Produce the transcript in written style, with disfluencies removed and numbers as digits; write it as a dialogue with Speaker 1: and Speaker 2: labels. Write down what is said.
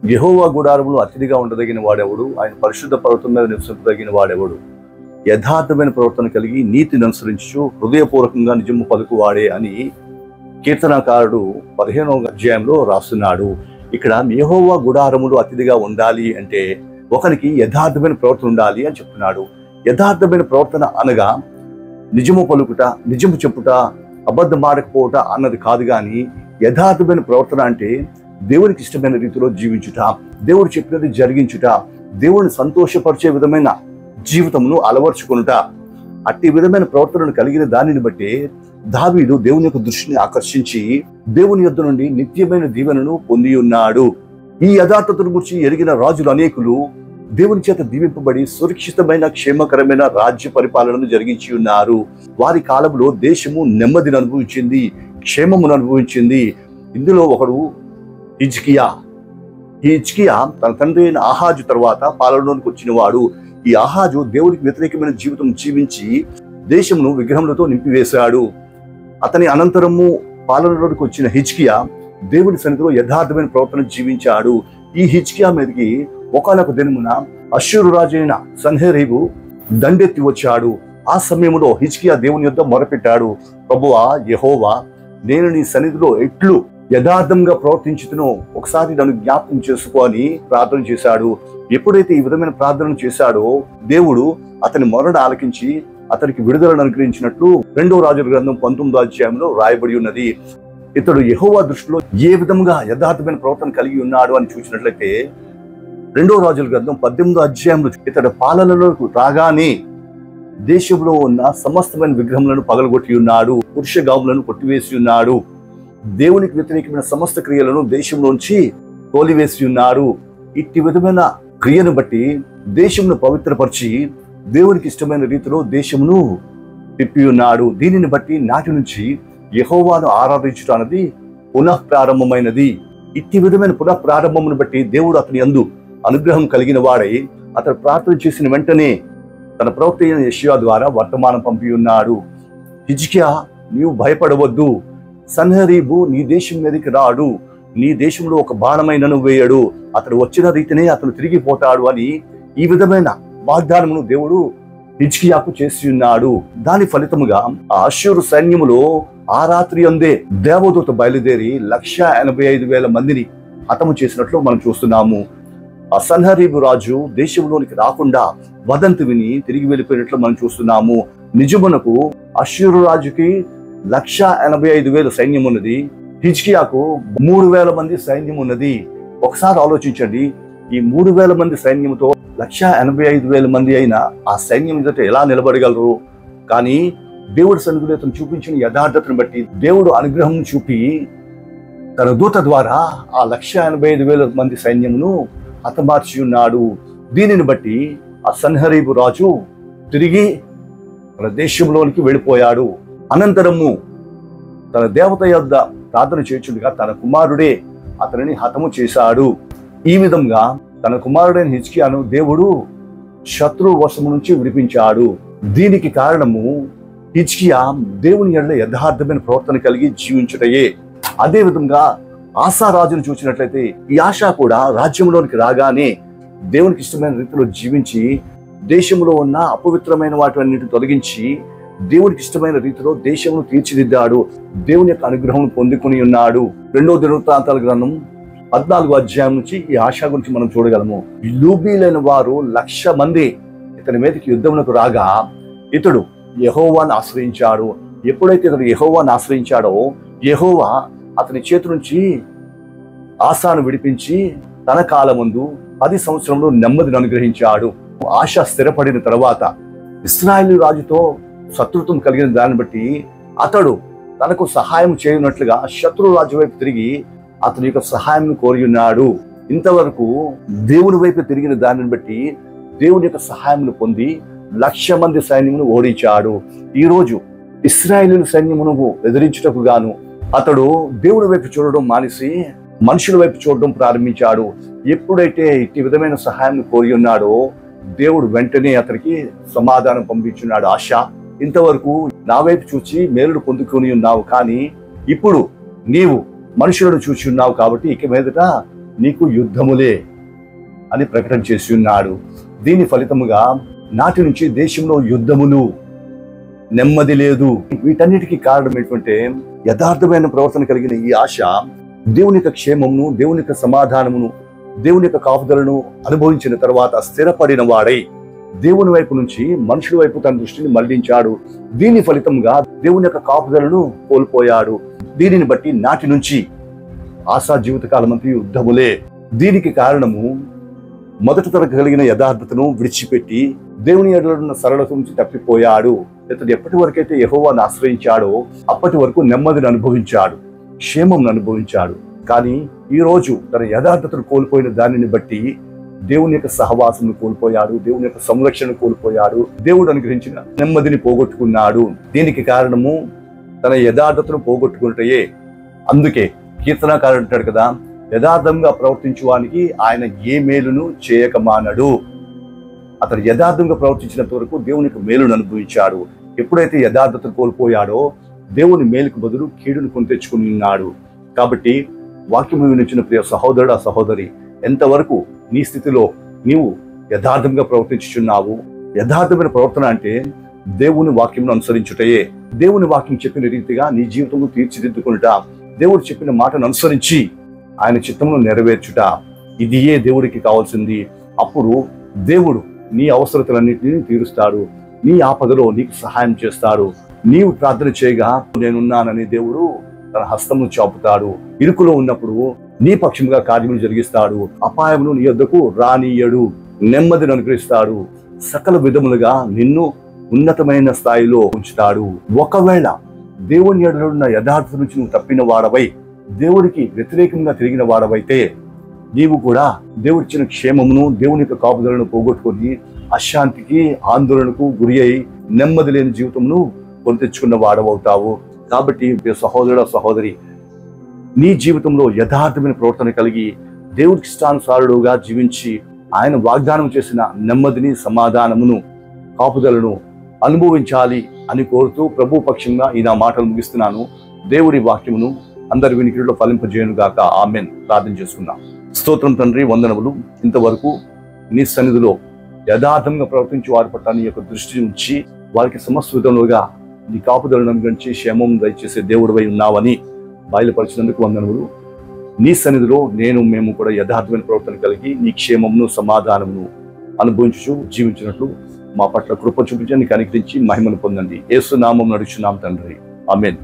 Speaker 1: యెహోవా గుడారములో అతిథిగా ఉండదగిన వాడెవడు? ఆయన పరిశుద్ధ పర్వతం మీద నివసించదగిన వాడెవడు? యథార్థమైన ప్రవర్తన కలిగి నీతిని అనుసరించు హృదయపూర్వకంగా నిజము పలుకువాడే అని కీర్తనకారుడు 15వ అధ్యాయంలో రాస్తున్నాడు. ఇక్కడ యెహోవా గుడారములో అతిథిగా ఉండాలి అంటే ఒకరికి యథార్థమైన ప్రవర్తన ఉండాలి అని చెప్తున్నాడు. యథార్థమైన ప్రవర్తన అనగా నిజము పలుకుట, నిజము చెప్పుట, అబద్ధం ఆడకపోవట అన్నది కాదు. కానీ యథార్థమైన ప్రవర్తన అంటే దేవునికి ఇష్టమైన రీతిలో జీవించుట, దేవుడు చెప్పినది జరిగించుట, దేవుని సంతోషపరిచే విధమైన జీవితమును అలవర్చుకునుట. అట్టి విధమైన ప్రవర్తనను కలిగిన దానిని బట్టి దావీదు దేవుని యొక్క దృష్టిని ఆకర్షించి దేవుని యొద్ద నుండి నిత్యమైన దీవెనను పొంది ఉన్నాడు. ఈ యథార్థతను గురించి ఎరిగిన రాజులు అనేకులు దేవుని చేత దీవింపబడి సురక్షితమైన క్షేమకరమైన రాజ్య పరిపాలనను జరిగించి ఉన్నారు. వారి కాలంలో దేశము నెమ్మదిని అనుభవించింది, క్షేమమును అనుభవించింది. ఇందులో ఒకడు హిజ్కియా. ఈ హిజ్కియా తన తండ్రి అయిన ఆహాజు తర్వాత పాలనలోనికి వచ్చిన వాడు. ఈ ఆహాజు దేవుడికి వ్యతిరేకమైన జీవితం జీవించి దేశమును విగ్రహములతో నింపివేశాడు. అతని అనంతరము పాలనలోనికి వచ్చిన హిజ్కియా దేవుని సన్నిధిలో యథార్థమైన ప్రవర్తన జీవించాడు. ఈ హిజ్కియా మీదకి ఒకనొక దినమున అష్షూరు రాజు అయిన సన్హెరీబు దండెత్తి వచ్చాడు. ఆ సమయంలో హిజ్కియా దేవుని యొద్ద మొరపెట్టాడు, ప్రభువా యెహోవా, నేను నీ సన్నిధిలో ఎట్లు యథార్థంగా ప్రవర్తించుతునో ఒకసారి నన్ను జ్ఞాపకం చేసుకో అని ప్రార్థన చేశాడు. ఎప్పుడైతే ఈ విధమైన ప్రార్థన చేశాడో దేవుడు అతని మొరను ఆలకించి అతనికి విడుదలను అనుగ్రహించినట్లు 2వ రాజుల గ్రంథం 19వ అధ్యాయంలో రాయబడి ఉన్నది. ఇతడు యెహోవా దృష్టిలో ఏ విధంగా యథార్థమైన ప్రవర్తన కలిగి ఉన్నాడు అని చూసినట్లయితే 2వ రాజుల గ్రంథం 18వ అధ్యాయంలో ఇతడు పాలనలోకి రాగానే దేశంలో ఉన్న సమస్తమైన విగ్రహములను పగలగొట్టి ఉన్నాడు, పురుష గాములను కొట్టివేసి ఉన్నాడు, దేవునికి వ్యతిరేకమైన సమస్త క్రియలను దేశంలోంచి తోలివేసి ఉన్నాడు. ఇట్టి విధమైన క్రియను బట్టి దేశమును పవిత్రపరిచి దేవునికి ఇష్టమైన రీతిలో దేశమును తిప్పి ఉన్నాడు. దీనిని బట్టి నాటి నుంచి యెహోవాను ఆరాధించుట అన్నది పునఃప్రారంభమైనది. ఇట్టి విధమైన పునఃప్రారంభమును బట్టి దేవుడు అతని యందు అనుగ్రహం కలిగిన వాడై అతను ప్రార్థన చేసిన వెంటనే తన ప్రవక్త అయిన యెషయా ద్వారా వర్తమానం పంపి ఉన్నాడు. హిజ్కియా, నీవు భయపడవద్దు, సన్హెరీబు నీ దేశం మీదకి రాడు, నీ దేశంలో ఒక బాణమైనను వేయడు, అతడు వచ్చిన రీతినే అతను తిరిగిపోతాడు అని ఈ విధమైన వాగ్దానమును దేవుడు హిజ్కియాకు చేసి ఉన్నాడు. దాని ఫలితముగా ఆ అష్షూరు సైన్యములో ఆ రాత్రి అందే దేవదూత బయలుదేరి 185,000 మందిని హతము చేసినట్లు మనం చూస్తున్నాము. ఆ సన్హెరీబు రాజు దేశంలోనికి రాకుండా వదంతి విని తిరిగి వెళ్ళిపోయినట్లు మనం చూస్తున్నాము. నిజమునకు అష్షూరు రాజుకి 185,000 సైన్యం ఉన్నది, హిజ్కియాకు 3,000 మంది సైన్యం ఉన్నది. ఒకసారి ఆలోచించండి, ఈ 3,000 మంది సైన్యంతో 185,000 మంది అయిన ఆ సైన్యం ఎదుట ఎలా నిలబడగలరు? కానీ దేవుడి సన్నిధిలో అతను చూపించిన యథార్థతను బట్టి దేవుడు అనుగ్రహం చూపి తన దూత ద్వారా ఆ 185,000 మంది సైన్యమును హతమార్చి ఉన్నాడు. దీనిని బట్టి ఆ సన్హెరీబు రాజు తిరిగి తన దేశంలోనికి వెళ్ళిపోయాడు. అనంతరము తన దేవత యొద్ద ప్రార్థన చేయుచుండగా తన కుమారుడే అతనిని హతము చేశాడు. ఈ విధంగా తన కుమారుడైన హిజ్కియాను దేవుడు శత్రు వశము నుంచి విడిపించాడు. దీనికి కారణము హిజ్కియా దేవుని యెడల యథార్థమైన ప్రవర్తన కలిగి జీవించుటయే. అదే విధంగా ఆసా రాజును చూసినట్లయితే ఈ ఆశా కూడా రాజ్యంలోనికి రాగానే దేవునికి ఇష్టమైన రీతిలో జీవించి దేశంలో ఉన్న అపవిత్రమైన వాటిని తొలగించి దేవునికి ఇష్టమైన రీతిలో దేశమును తీర్చిదిద్దాడు. దేవుని యొక్క అనుగ్రహం పొందుకుని ఉన్నాడు. 2వ దినవృత్తాంతాల గ్రంథం 14వ అధ్యాయం నుంచి ఈ ఆశా గురించి మనం చూడగలము. లూబీలైన వారు 1,00,000 మంది ఇతని మీదకి యుద్ధమునకు రాగా ఇతడు యెహోవాను ఆశ్రయించాడు. ఎప్పుడైతే ఇతడు యెహోవాను ఆశ్రయించాడో యెహోవా అతని చేతి నుంచి ఆసాను విడిపించి తన కాలమందు 10 సంవత్సరంలో నెమ్మదిని అనుగ్రహించాడు. ఆశ స్థిరపడిన తర్వాత ఇశ్రాయేలు రాజుతో శత్రుత్వం కలిగిన దాన్ని బట్టి అతడు తనకు సహాయం చేయనట్లుగా శత్రు రాజు వైపు తిరిగి అతని యొక్క సహాయం కోరి ఉన్నాడు. ఇంతవరకు దేవుని వైపు తిరిగిన దానిని బట్టి దేవుని యొక్క సహాయం పొంది 1,00,000 మంది సైన్యమును ఓడించాడు. ఈ రోజు ఇశ్రాయేలు సైన్యమును ఎదిరించుటకు గాను అతడు దేవుని వైపు చూడడం మానేసి మనుషుల వైపు చూడడం ప్రారంభించాడు. ఎప్పుడైతే ఇట్టి విధమైన సహాయం కోరి ఉన్నాడో దేవుడు వెంటనే అతనికి సమాధానం పంపించున్నాడు. ఆశ, ఇంతవరకు నా వైపు చూచి మేలును పొందుకొని ఉన్నావు, కానీ ఇప్పుడు నీవు మనుషులను చూసి ఉన్నావు కాబట్టి ఇక మీదట నీకు యుద్ధములే అని ప్రకటన చేసి ఉన్నాడు. దీని ఫలితముగా నాటి నుంచి దేశంలో యుద్ధములు, నెమ్మది లేదు. వీటన్నిటికీ కారణం ఏంటంటే యథార్థమైన ప్రవర్తన కలిగిన ఈ ఆశ దేవుని యొక్క క్షేమమును, దేవుని యొక్క సమాధానమును, దేవుని యొక్క కాపుదలను అనుభవించిన తర్వాత స్థిరపడిన వాడై దేవుని వైపు నుంచి మనుషుల వైపు తన దృష్టిని మళ్లించాడు. దీని ఫలితంగా దేవుని యొక్క కాపుదలను కోల్పోయాడు. దీనిని బట్టి నాటి నుంచి ఆశా జీవితకాలం అంతా యుద్ధములే. దీనికి కారణము మొదటి తరగతి కలిగిన యథార్థతను విడిచిపెట్టి దేవుని ఎడలున్న సరళత నుంచి తప్పిపోయాడు. ఇతడు ఎప్పటి వరకైతే యెహోవాను ఆశ్రయించాడో అప్పటి వరకు నెమ్మదిని అనుభవించాడు, క్షేమం అనుభవించాడు. కానీ ఈ రోజు తన యథార్థతను కోల్పోయిన దానిని బట్టి దేవుని యొక్క సహవాసం కోల్పోయాడు, దేవుని యొక్క సంరక్షణ కోల్పోయాడు, దేవుడు అనుగ్రహించిన నెమ్మదిని పోగొట్టుకున్నాడు. దీనికి కారణము తన యథార్థతను పోగొట్టుకుంటే. అందుకే కీర్తనకారుడు అంటాడు కదా, యథార్థంగా ప్రవర్తించువానికి ఆయన ఏ మేలును చేయక మానడు. అతను యథార్థంగా ప్రవర్తించినంత వరకు దేవుని యొక్క మేలును అనుభవించాడు. ఎప్పుడైతే యథార్థతను కోల్పోయాడో దేవుని మేలుకు బదులు కీడును కొని తెచ్చుకుని ఉన్నాడు. కాబట్టి వాక్యం వినిచిన ప్రియ సహోదరుడా, సహోదరి, ఎంతవరకు నీ స్థితిలో నీవు యథార్థంగా ప్రవర్తించుచున్నావు? యథార్థమైన ప్రవర్తన అంటే దేవుని వాక్యమును అనుసరించుటయే. దేవుని వాక్యం చెప్పిన రీతిగా నీ జీవితంలో తీర్చిదిద్దుకుంటా, దేవుడు చెప్పిన మాటను అనుసరించి ఆయన చిత్తమును నెరవేర్చుట, ఇదియే దేవుడికి కావాల్సింది. అప్పుడు దేవుడు నీ అవసరతలన్నింటినీ తీరుస్తాడు, నీ ఆపదలో నీకు సహాయం చేస్తాడు. నీవు ప్రార్థన చేయగా నేనున్నానని దేవుడు తన హస్తమును చాపుతాడు. ఇరుకులో ఉన్నప్పుడు నీ పక్షముగా కార్యములు జరిగిస్తాడు. అపాయమును నీ యొద్దకు రానీయడు, నెమ్మదిని అనుగ్రహిస్తాడు. సకల విధములుగా నిన్ను ఉన్నతమైన స్థాయిలో ఉంచుతాడు. ఒకవేళ దేవుని ఎడల ఉన్న యథార్థత నుంచి నువ్వు తప్పిన వాడవై దేవుడికి వ్యతిరేకంగా తిరిగిన వాడవైతే నీవు కూడా దేవుడిచ్చిన క్షేమమును, దేవుని యొక్క కాపుదలను పోగొట్టుకొని అశాంతికి, ఆందోళనకు గురి అయి నెమ్మది లేని జీవితమును కొని తెచ్చుకున్న వాడవవుతావు. కాబట్టి సహోదరుడ, సహోదరి, నీ జీవితంలో యథార్థమైన ప్రవర్తన కలిగి దేవుడికి ఇష్టానుసారుడుగా జీవించి ఆయన వాగ్దానం చేసిన నెమ్మదిని, సమాధానమును, కాపుదలను అనుభవించాలి అని కోరుతూ ప్రభు పక్షంగా ఈ నా మాటలు ముగిస్తున్నాను. దేవుడి వాక్యమును అందరి వినికిడిలో ఫలింపజేయను గాక. ఆమెన్. ప్రార్థన చేసుకుందాం. స్తోత్రం తండ్రి, వందనములు. ఇంతవరకు నీ సన్నిధిలో యథార్థంగా ప్రవర్తించి వారి పట్ల నీ యొక్క దృష్టి ఉంచి వారికి సమస్త విధములుగా నీ కాపుదలను అనుగ్రహించి క్షేమం దయచేసే దేవుడివై ఉన్నావని బయలుపరిచినందుకు వందనములు. నీ సన్నిధిలో మేము కూడా యథార్థమైన ప్రవర్తన కలిగి నీ క్షేమమును, సమాధానమును అనుభవించు జీవించినట్లు మా పట్ల కృప చూపించి నీకు అనుగ్రహించి మహిమను పొందండి. యేసు నామమున అడుగుచున్నాం తండ్రి. ఆమేన్.